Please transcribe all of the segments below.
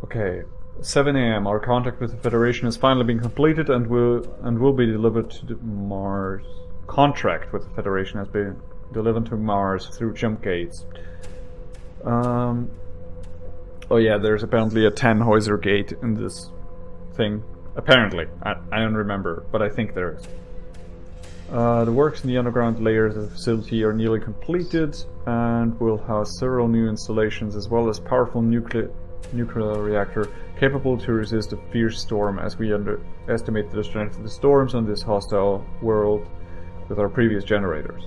Okay, 7 a.m. Our contact with the Federation has finally been completed and will be delivered to Mars. Contract with the Federation has been delivered to Mars through jump gates. Oh yeah, there's apparently a Tannhäuser gate in this thing. Apparently. I don't remember, but I think there is. The works in the underground layers of the facility are nearly completed and will house several new installations as well as powerful nuclear reactor capable to resist a fierce storm, as we underestimate the strength of the storms on this hostile world with our previous generators.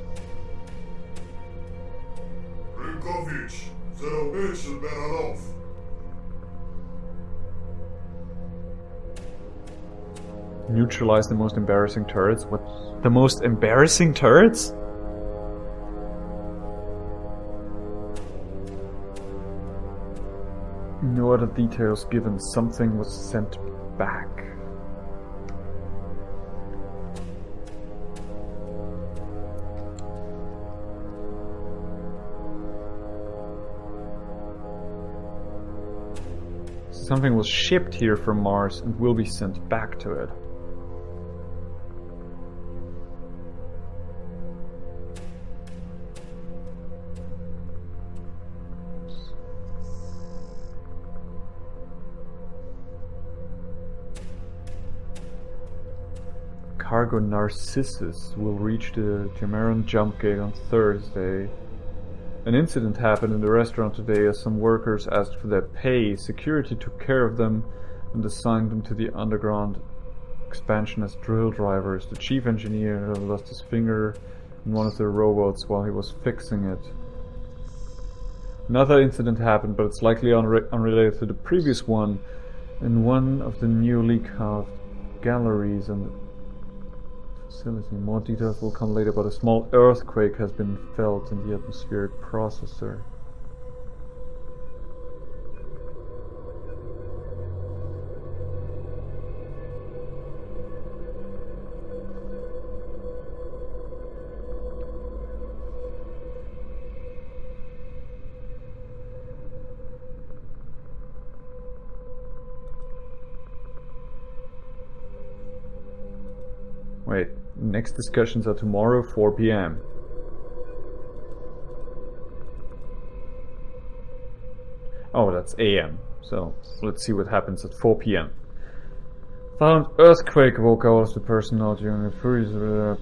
Neutralize the most embarrassing turrets? What? The most embarrassing turrets? No other details given. Something was sent back. Something was shipped here from Mars and will be sent back to it. Cargo Narcissus will reach the Jamaran jump gate on Thursday. An incident happened in the restaurant today as some workers asked for their pay. Security took care of them and assigned them to the underground expansion as drill drivers. The chief engineer lost his finger in one of their robots while he was fixing it. Another incident happened, but it's likely unrelated to the previous one, in one of the newly carved galleries and the facility. More details will come later, but a small earthquake has been felt in the atmospheric processor. Wait, next discussions are tomorrow, 4 p.m. Oh, that's a.m. So, let's see what happens at 4 p.m. Violent earthquake woke all of the personnel during the freeze.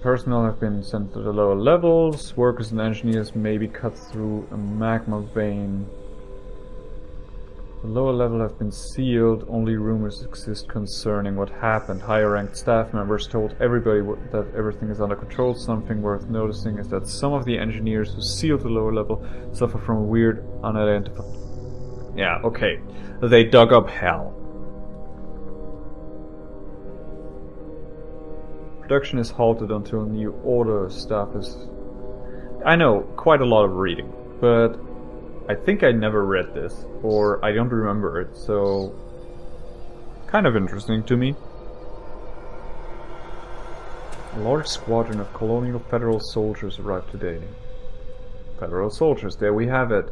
Personnel have been sent to the lower levels. Workers and engineers may be cut through a magma vein. The lower level have been sealed. Only rumors exist concerning what happened. Higher ranked staff members told everybody that everything is under control. Something worth noticing is that some of the engineers who sealed the lower level suffer from a weird unidentified... Yeah, okay. They dug up hell. Production is halted until new order. Staff is... I know, quite a lot of reading, but I think I never read this, or I don't remember it, so kind of interesting to me. A large squadron of colonial federal soldiers arrived today. Federal soldiers, there we have it.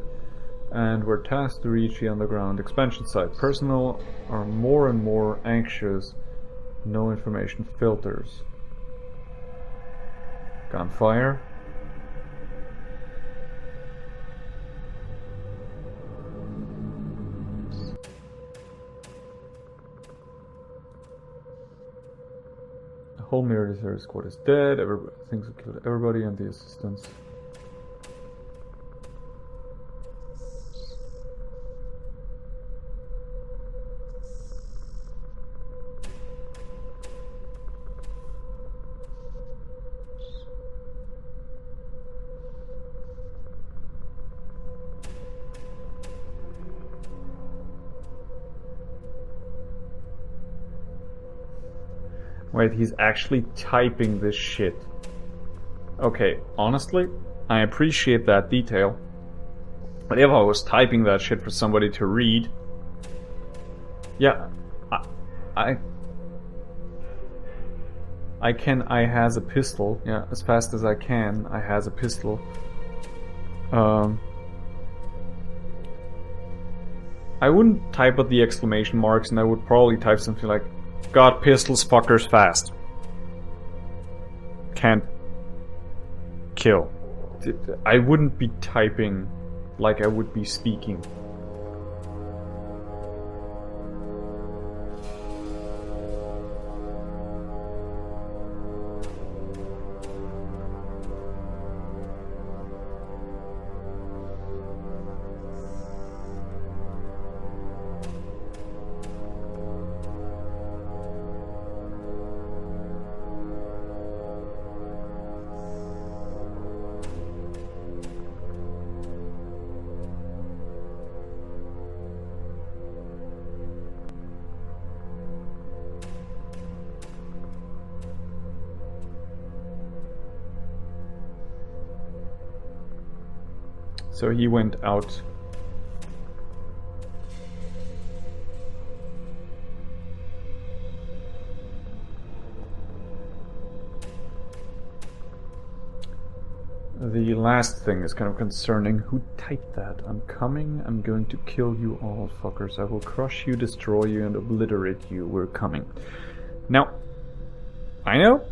And were tasked to reach the underground expansion site. Personnel are more and more anxious. No information filters. Gunfire. The whole military squad is dead. Things have killed everybody and the assistants. Wait, he's actually typing this shit. Okay, honestly, I appreciate that detail. But if I was typing that shit for somebody to read... Yeah, I has a pistol. Yeah, as fast as I can, I has a pistol. I wouldn't type out the exclamation marks, and I would probably type something like, "Got pistols, fuckers, fast. Can't kill." I wouldn't be typing like I would be speaking. So he went out. The last thing is kind of concerning. Who typed that? "I'm coming, I'm going to kill you all, fuckers. I will crush you, destroy you, and obliterate you. We're coming." Now, I know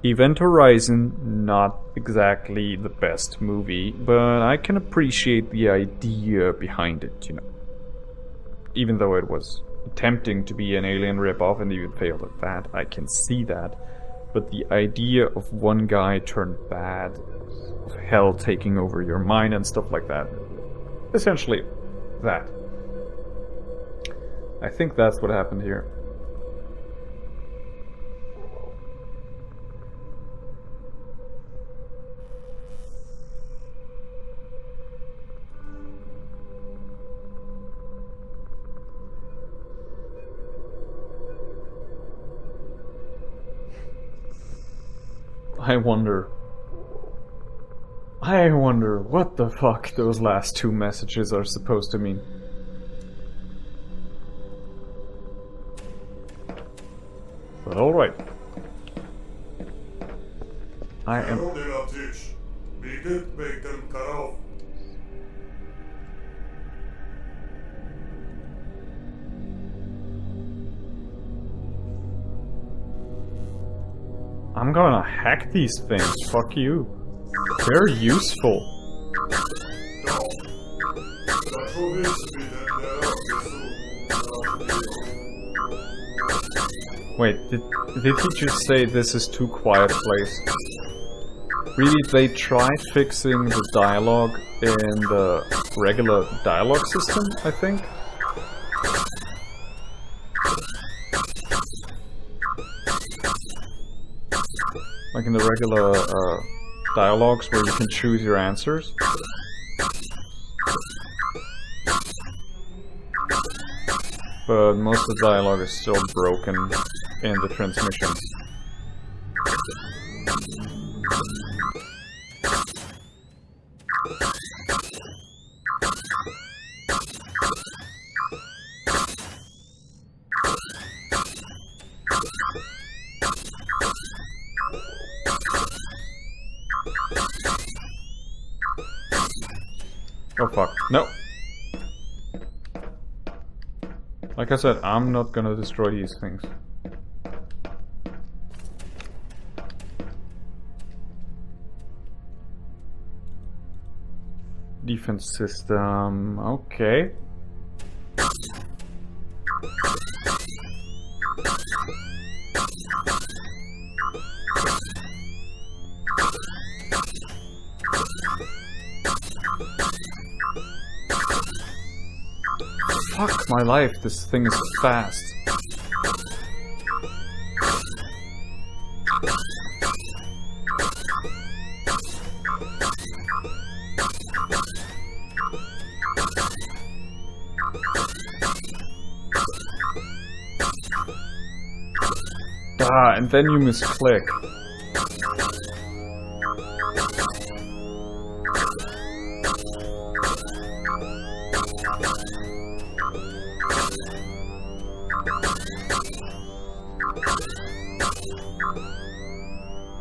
Event Horizon, not exactly the best movie, but I can appreciate the idea behind it, you know. Even though it was attempting to be an Alien ripoff and even failed at that, I can see that. But the idea of one guy turned bad, of hell taking over your mind and stuff like that. Essentially, that. I think that's what happened here. I wonder what the fuck those last two messages are supposed to mean. But alright. I am... I'm gonna hack these things, fuck you. They're useful. Wait, did he just say this is too quiet a place? Really, they tried fixing the dialogue in the regular dialogue system, I think? Like in the regular dialogues where you can choose your answers. But most of the dialogue is still broken in the transmissions. Oh fuck, no! Like I said, I'm not gonna destroy these things. Defense system, okay. Fuck my life, this thing is fast. Ah, and then you misclick.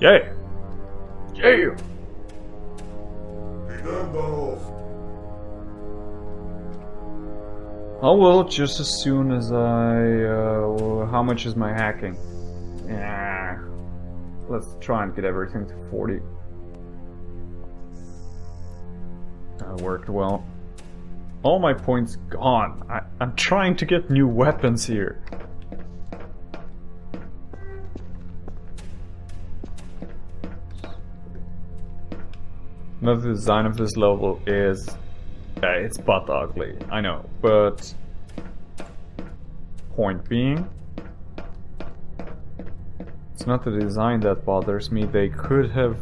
Yay! Yay! Oh well, just as soon as how much is my hacking? Yeah. Let's try and get everything to 40. That worked well. All my points gone. I'm trying to get new weapons here. Another design of this level is... it's butt ugly, I know, but... Point being... It's not the design that bothers me. They could have...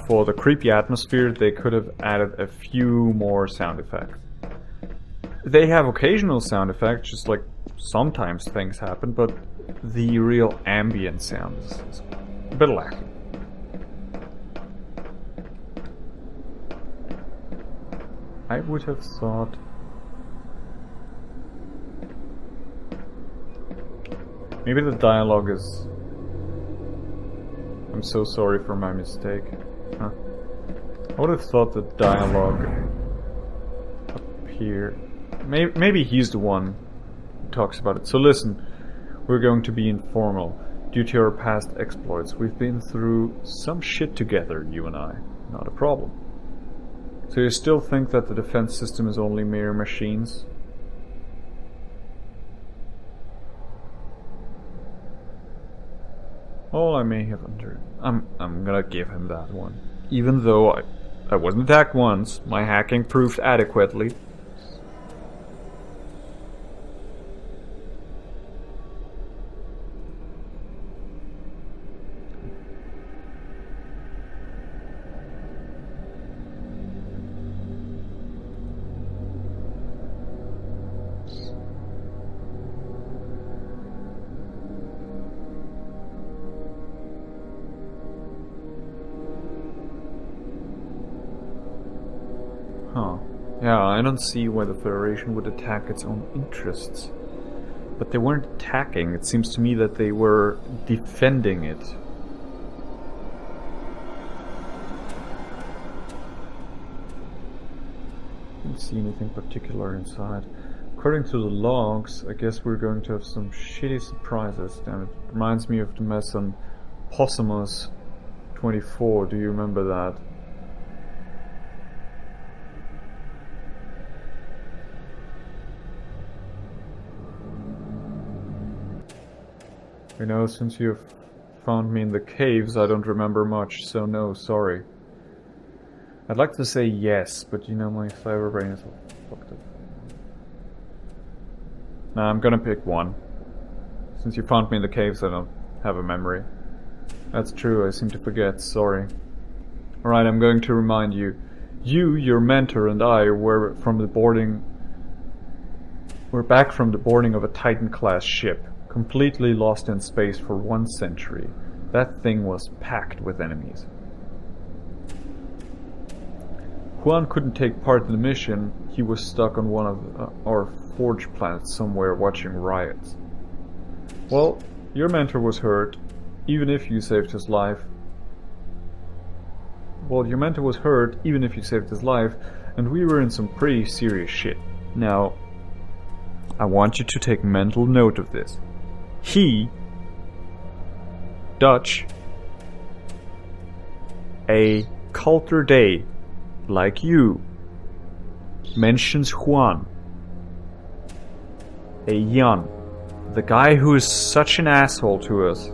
For the creepy atmosphere, they could have added a few more sound effects. They have occasional sound effects, just like sometimes things happen, but the real ambient sound is a bit lacking. I would have thought... Maybe the dialogue is... I'm so sorry for my mistake. Huh. I would have thought the dialogue up here... Maybe he's the one who talks about it. So listen, we're going to be informal. Due to our past exploits, we've been through some shit together, you and I. Not a problem. So you still think that the defense system is only mere machines? All I may have under... I'm gonna give him that one. Even though I wasn't attacked once, my hacking proved adequately. Huh. Yeah, I don't see why the Federation would attack its own interests. But they weren't attacking. It seems to me that they were defending it. Didn't see anything particular inside. According to the logs, I guess we're going to have some shitty surprises. Damn, it reminds me of the mess on Possumus 24. Do you remember that? You know, since you've found me in the caves, I don't remember much, so no, sorry. I'd like to say yes, but you know my cyber brain is all fucked up. Nah, I'm gonna pick one. Since you found me in the caves, I don't have a memory. That's true, I seem to forget, sorry. Alright, I'm going to remind you. You, your mentor, and I were back from the boarding of a Titan-class ship. Completely lost in space for 1 century. That thing was packed with enemies. Juan couldn't take part in the mission. He was stuck on one of our forge planets somewhere watching riots. Well, your mentor was hurt, even if you saved his life. And we were in some pretty serious shit. Now, I want you to take mental note of this. He, Dutch, a culter day, like you, mentions Juan, a Jan, the guy who is such an asshole to us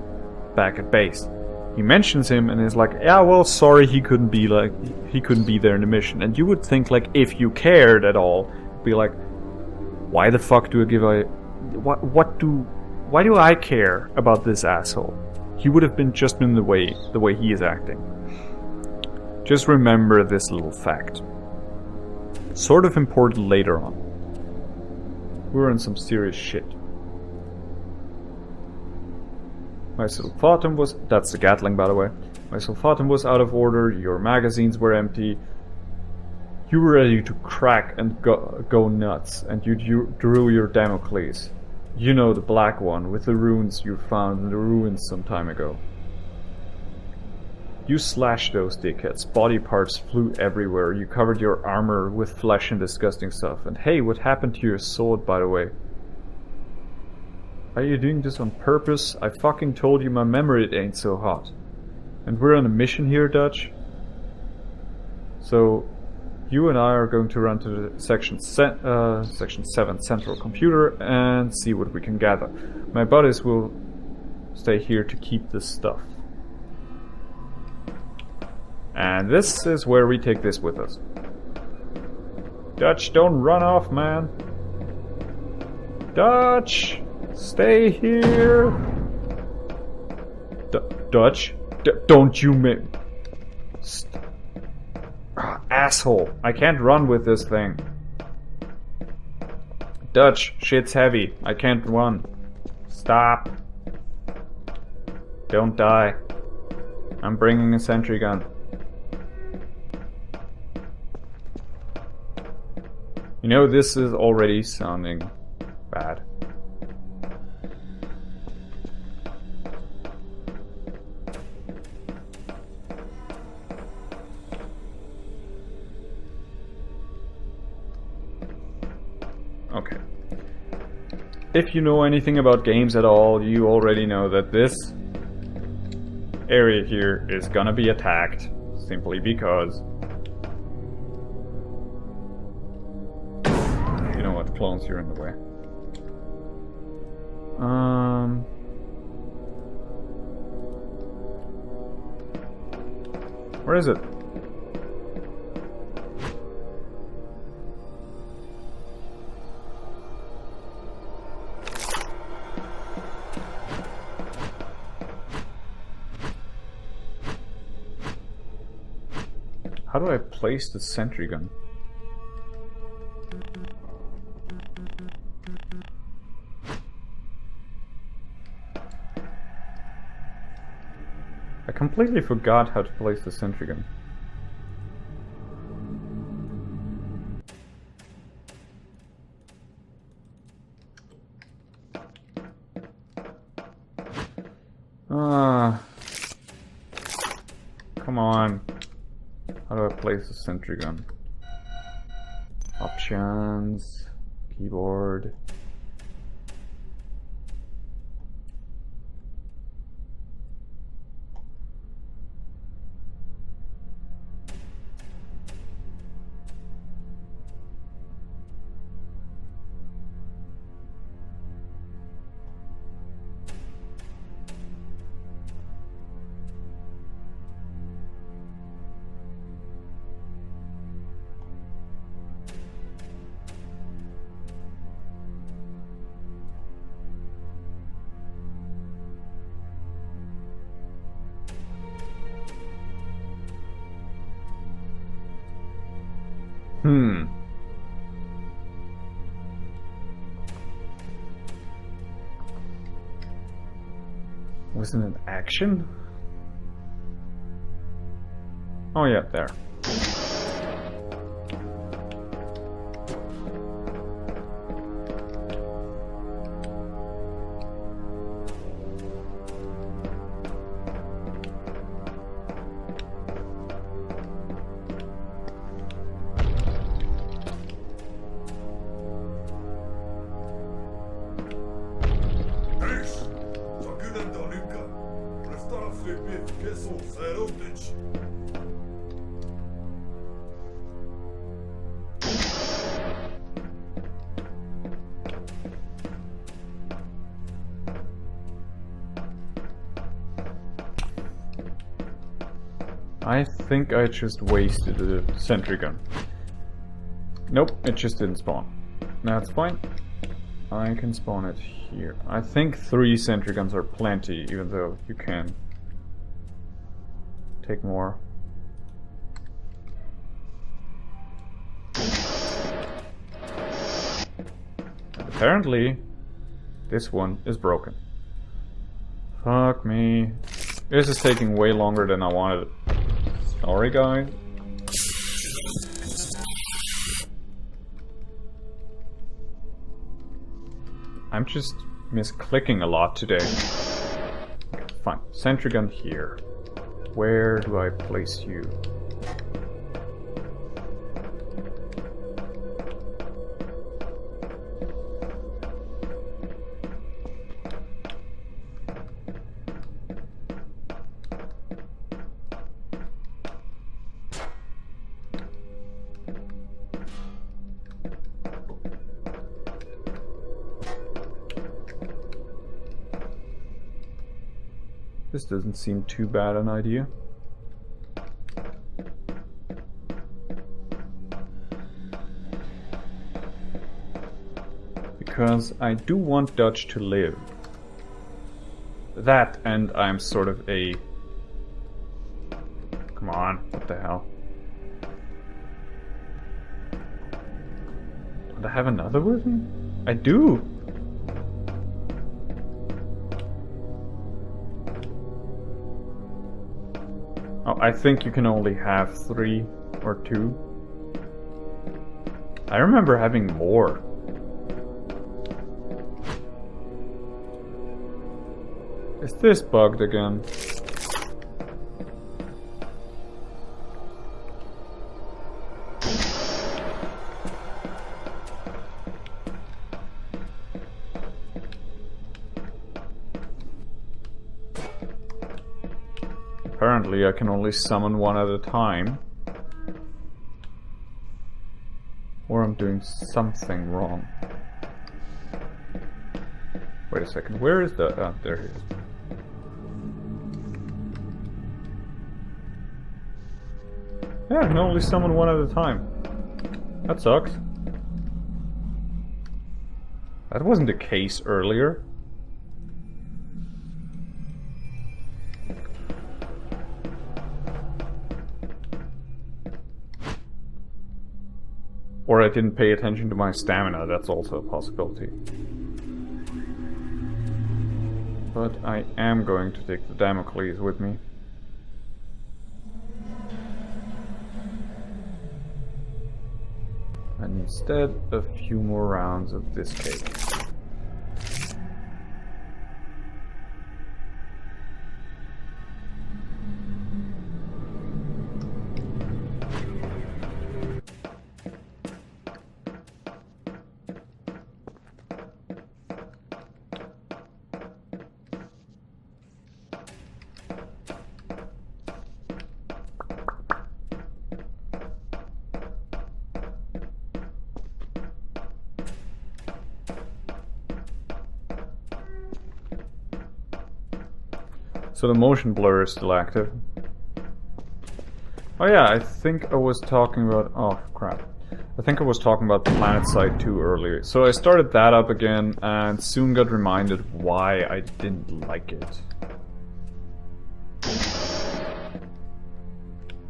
back at base. He mentions him and is like, yeah, well, sorry, he couldn't be there in the mission. And you would think, like, if you cared at all, be like, why the fuck do I give a... Why do I care about this asshole? He would have been just in the way he is acting. Just remember this little fact. Sort of important later on. We're in some serious shit. My sulfatum was... That's the Gatling, by the way. My sulfatum was out of order, your magazines were empty. You were ready to crack and go nuts, and you drew your Damocles. You know, the black one, with the runes you found in the ruins some time ago. You slashed those dickheads. Body parts flew everywhere. You covered your armor with flesh and disgusting stuff. And hey, what happened to your sword, by the way? Are you doing this on purpose? I fucking told you my memory ain't so hot. And we're on a mission here, Dutch. So, you and I are going to run to the Section 7 Central Computer and see what we can gather. My buddies will stay here to keep this stuff. And this is where we take this with us. Dutch, don't run off, man. Dutch, stay here. Dutch, don't you asshole, I can't run with this thing. Dutch, shit's heavy. I can't run. Stop. Don't die. I'm bringing a sentry gun. You know, this is already sounding bad. Okay. If you know anything about games at all, you already know that this area here is gonna be attacked simply because you know what, clones, you're in the way. Where is it? How do I place the sentry gun? I completely forgot how to place the sentry gun. Come on. How do I place the sentry gun? Options, keyboard. Wasn't it action? Oh yeah, there. I think I just wasted the sentry gun. Nope, it just didn't spawn. That's fine. I can spawn it here. I think 3 sentry guns are plenty, even though you can take more. And apparently, this one is broken. Fuck me. This is taking way longer than I wanted it. Sorry, guys. I'm just misclicking a lot today. Okay, fine. Sentry gun here. where do I place you? This doesn't seem too bad an idea. Because I do want Dutch to live. That, and I'm sort of a... Come on, what the hell? Do I have another with me? I do! Oh, I think you can only have 3 or 2. I remember having more. Is this bugged again? Apparently I can only summon one at a time. Or I'm doing something wrong. Wait a second, where is the... Ah, there he is. Yeah, I can only summon one at a time. That sucks. That wasn't the case earlier. Or I didn't pay attention to my stamina, that's also a possibility. But I am going to take the Damocles with me. And instead, a few more rounds of this cake. So the motion blur is still active. Oh yeah, I think I was talking about... Oh crap. I think I was talking about the Planet Side 2 earlier. So I started that up again and soon got reminded why I didn't like it.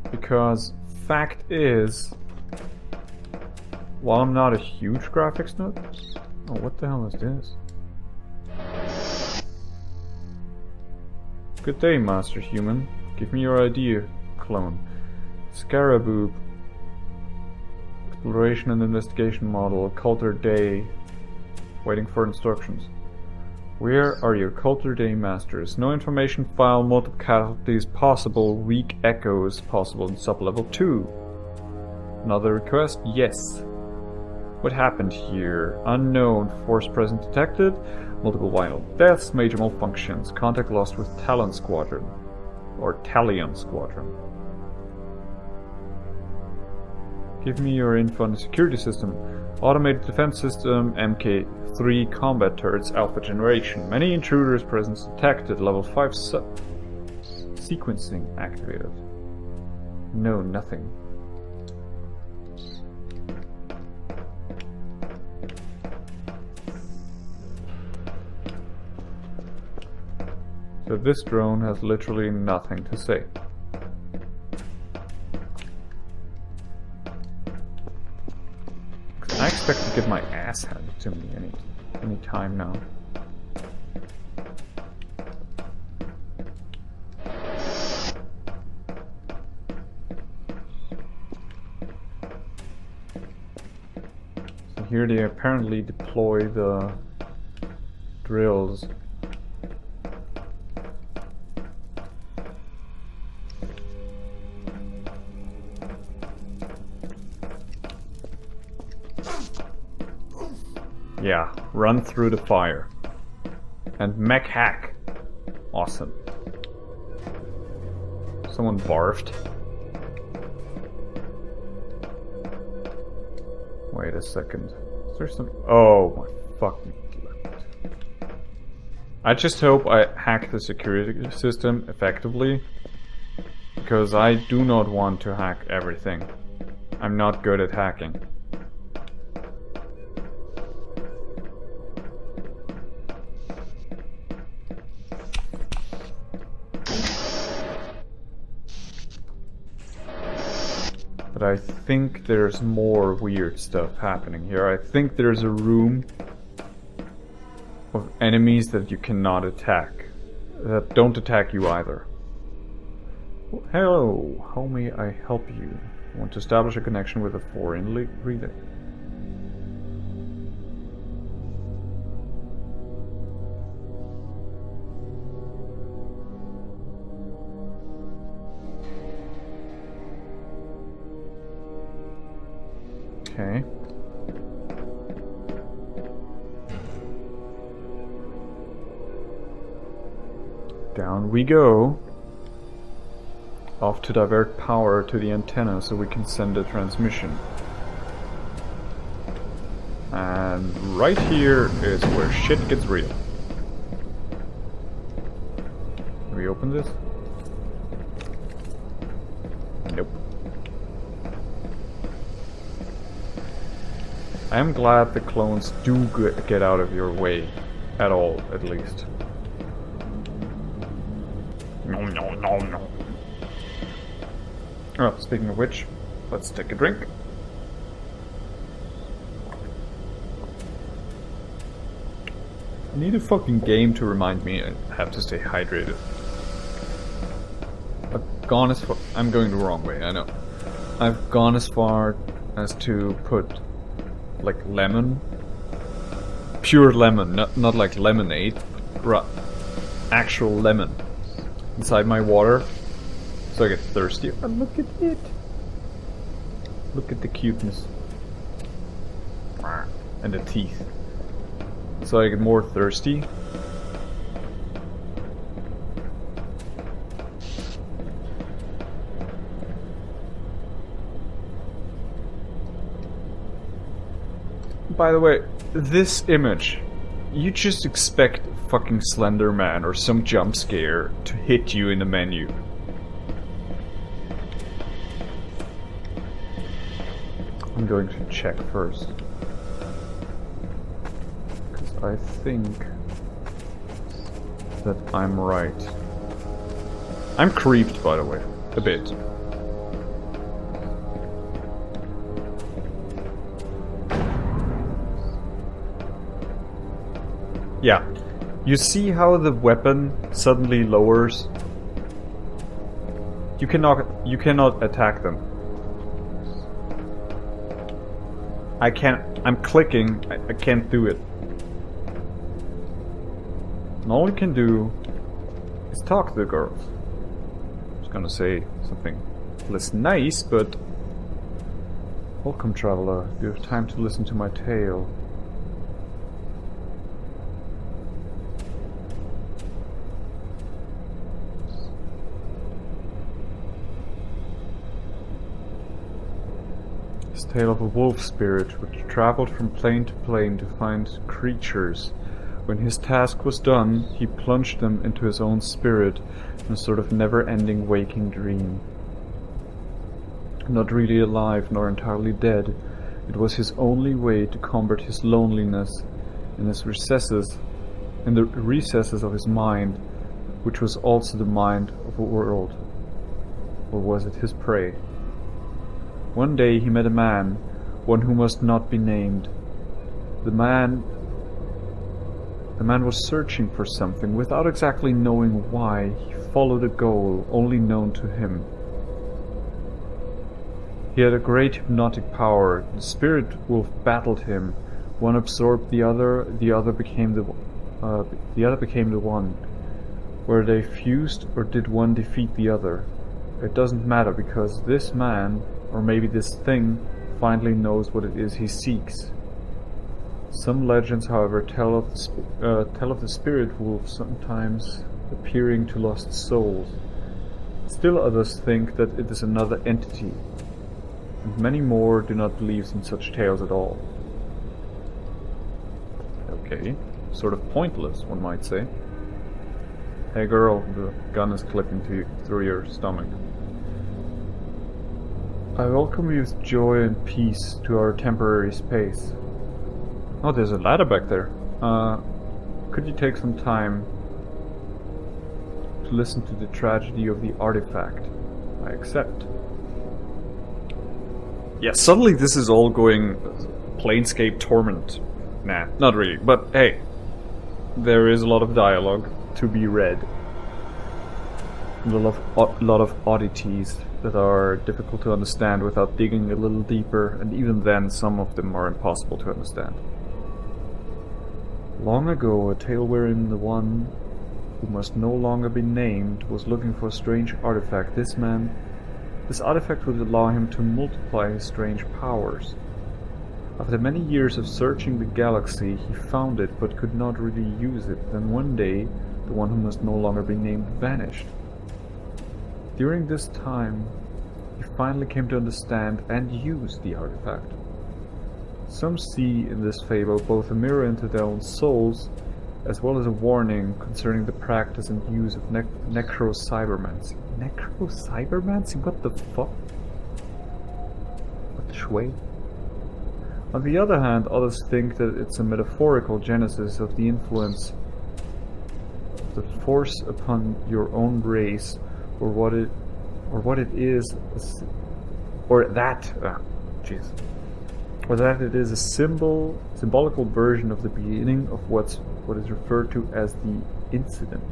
Because fact is, while I'm not a huge graphics nerd... Oh, what the hell is this? Good day, Master Human. Give me your idea, clone. Scaraboo. Exploration and investigation model. Coulter Day. Waiting for instructions. Where are your Coulter Day masters? No information file, multiple casualties possible, weak echoes possible in sublevel 2. Another request? Yes. What happened here? Unknown. Force present detected. Multiple vital deaths. Major malfunctions. Contact lost with Talon Squadron. Or Talion Squadron. Give me your info on the security system. Automated defense system. MK3 combat turrets. Alpha generation. Many intruders presence detected. Level 5 sequencing activated. No, nothing. So this drone has literally nothing to say. I expect to get my ass handed to me any time now. So here they apparently deploy the drills. Yeah, run through the fire. And mech hack. Awesome. Someone barfed. Wait a second. Is there some... Oh my fucking... I just hope I hack the security system effectively. Because I do not want to hack everything. I'm not good at hacking. But I think there's more weird stuff happening here. I think there's a room of enemies that you cannot attack. That don't attack you either. Hello, how may I help you? I want to establish a connection with a foreign relay. Okay. Down we go. Off to divert power to the antenna so we can send a transmission. And right here is where shit gets real. Can we open this? Nope. I am glad the clones do get out of your way. At all, at least. No, no, no, no. Oh, speaking of which, let's take a drink. I need a fucking game to remind me I have to stay hydrated. I've gone as far... I'm going the wrong way, I know. I've gone as far as to put, like, lemon. Pure lemon, not like lemonade. Actual lemon. Inside my water. So I get thirsty. Oh, look at it. Look at the cuteness. And the teeth. So I get more thirsty. By the way, this image, you just expect fucking Slender Man or some jump scare to hit you in the menu. I'm going to check first. Because I think that I'm right. I'm creeped, by the way. A bit. Yeah. You see how the weapon suddenly lowers? You cannot attack them. I'm clicking, I can't do it. And all you can do is talk to the girls. I was gonna say something less nice, but... Welcome, traveler. You have time to listen to my tale. Tale of a wolf spirit which traveled from plane to plane to find creatures. When his task was done, he plunged them into his own spirit in a sort of never-ending waking dream. Not really alive nor entirely dead, it was his only way to combat his loneliness in the recesses of his mind, which was also the mind of a world. Or was it his prey? One day he met a man, one who must not be named. The man was searching for something without exactly knowing why. He followed a goal only known to him. He had a great hypnotic power. The spirit wolf battled him. One absorbed the other became the one. Were they fused, or did one defeat the other? It doesn't matter, because this man, or maybe this thing, finally knows what it is he seeks. Some legends, however, tell of the spirit wolf sometimes appearing to lost souls. Still others think that it is another entity, and many more do not believe in such tales at all. Okay, sort of pointless, one might say. Hey girl, the gun is clipping through your stomach. I welcome you with joy and peace to our temporary space. Oh, there's a ladder back there. Could you take some time to listen to the tragedy of the artifact? I accept. Yeah, suddenly this is all going Planescape Torment. Nah, not really, but hey, there is a lot of dialogue to be read. A lot of oddities that are difficult to understand without digging a little deeper, and even then some of them are impossible to understand. Long ago, a tale wherein the one who must no longer be named was looking for a strange artifact. This artifact would allow him to multiply his strange powers. After many years of searching the galaxy, he found it but could not really use it. Then one day, the one who must no longer be named vanished. During this time, he finally came to understand and use the artifact. Some see in this fable both a mirror into their own souls, as well as a warning concerning the practice and use of Cybermancy. Cybermancy? What the fuck? What the shway? On the other hand, others think that it's a metaphorical genesis of the influence of the force upon your own race, or that it is a symbolical version of the beginning of what is referred to as the incident.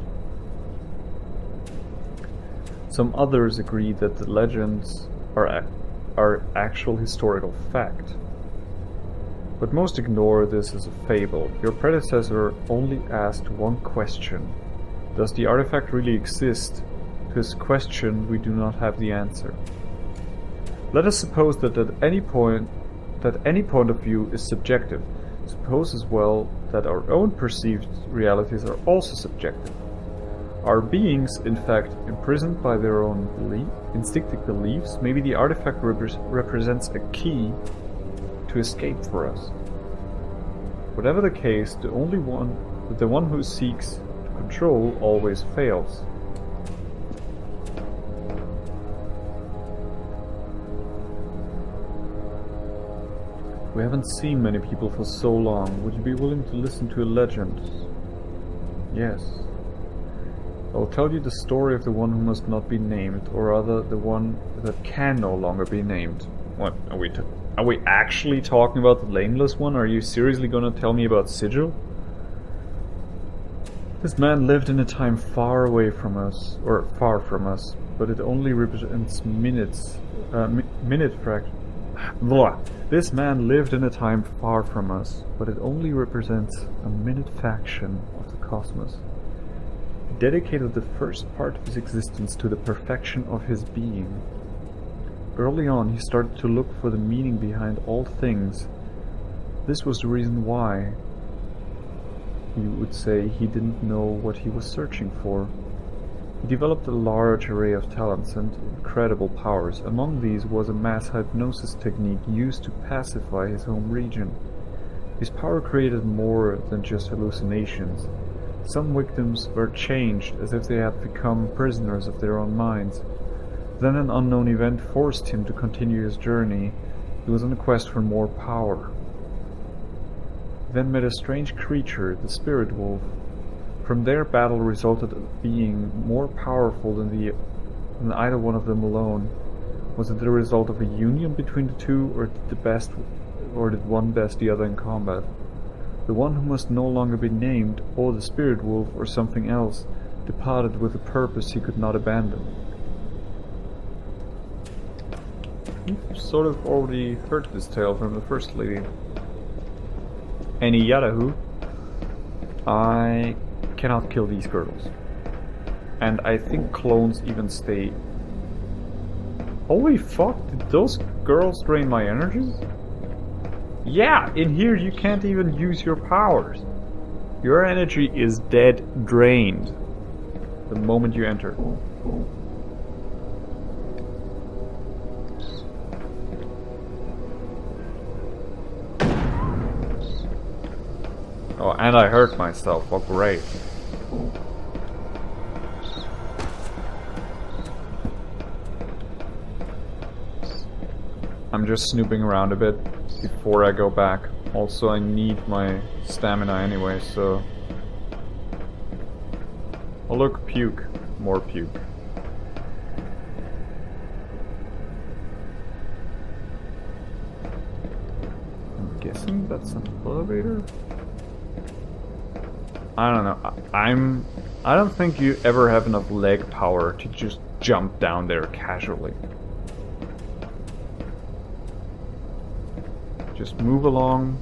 Some others agree that the legends are actual historical fact, but most ignore this as a fable. Your predecessor only asked one question: does the artifact really exist? To this question we do not have the answer. Let us suppose that any point of view is subjective. Suppose as well that our own perceived realities are also subjective. Are beings, in fact, imprisoned by their own instinctive beliefs? Maybe the artifact represents a key to escape for us. Whatever the case, the one who seeks to control always fails. We haven't seen many people for so long. Would you be willing to listen to a legend? Yes. I will tell you the story of the one who must not be named, or rather, the one that can no longer be named. What, are we actually talking about the nameless one? Are you seriously gonna tell me about Sigil? This man lived in a time far away from us, or far from us, but it only represents This man lived in a time far from us, but it only represents a minute fraction of the cosmos. He dedicated the first part of his existence to the perfection of his being. Early on, he started to look for the meaning behind all things. This was the reason why, he would say, he didn't know what he was searching for. He developed a large array of talents and incredible powers. Among these was a mass hypnosis technique used to pacify his home region. His power created more than just hallucinations. Some victims were changed as if they had become prisoners of their own minds. Then an unknown event forced him to continue his journey. He was on a quest for more power. Then met a strange creature, the spirit wolf. From their battle resulted being more powerful than either one of them alone. Was it the result of a union between the two, or did one best the other in combat? The one who must no longer be named, or the spirit wolf, or something else, departed with a purpose he could not abandon. You've sort of already heard this tale from the First Lady. Any Yadahu. I cannot kill these girls. And I think clones even stay... Holy fuck, did those girls drain my energy? Yeah, in here you can't even use your powers. Your energy is dead drained the moment you enter. Oh, and I hurt myself. Oh, great. I'm just snooping around a bit before I go back. Also, I need my stamina anyway, so... Oh look, puke. More puke. I'm guessing that's an elevator? I don't know. I don't think you ever have enough leg power to just jump down there casually. Just move along,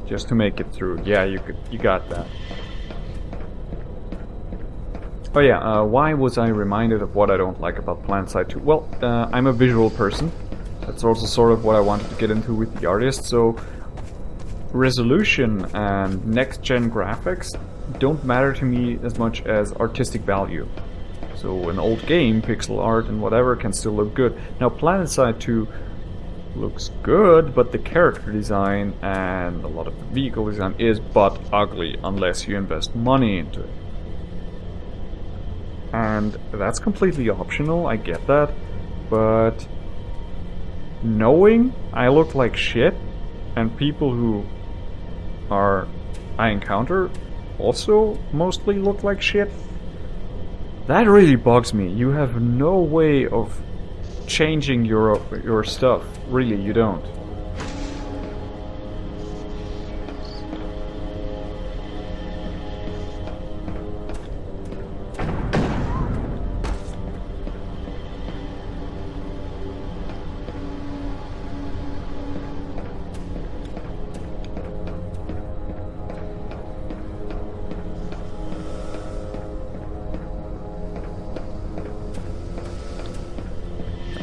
just to make it through. Yeah, you got that. Oh yeah, why was I reminded of what I don't like about PlanetSide 2? Well, I'm a visual person. That's also sort of what I wanted to get into with the artist, so resolution and next-gen graphics don't matter to me as much as artistic value. So an old game, pixel art and whatever, can still look good. Now PlanetSide 2 looks good, but the character design and a lot of the vehicle design is but ugly unless you invest money into it. And that's completely optional, I get that, but knowing I look like shit and people who I encounter also mostly look like shit, that really bugs me. You have no way of changing your stuff. Really, you don't.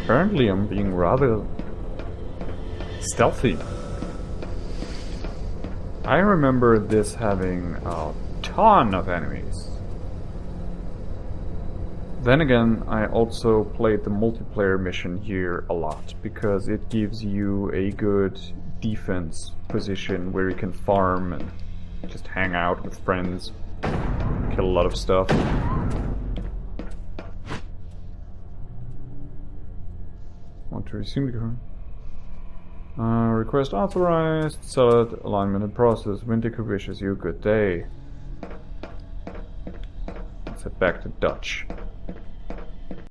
Apparently I'm being rather stealthy. I remember this having a ton of enemies. Then again, I also played the multiplayer mission here a lot, because it gives you a good defense position where you can farm and just hang out with friends, kill a lot of stuff. Want to resume the current? Request authorized. Solid alignment in process. Windico wishes you a good day. Let's head back to Dutch.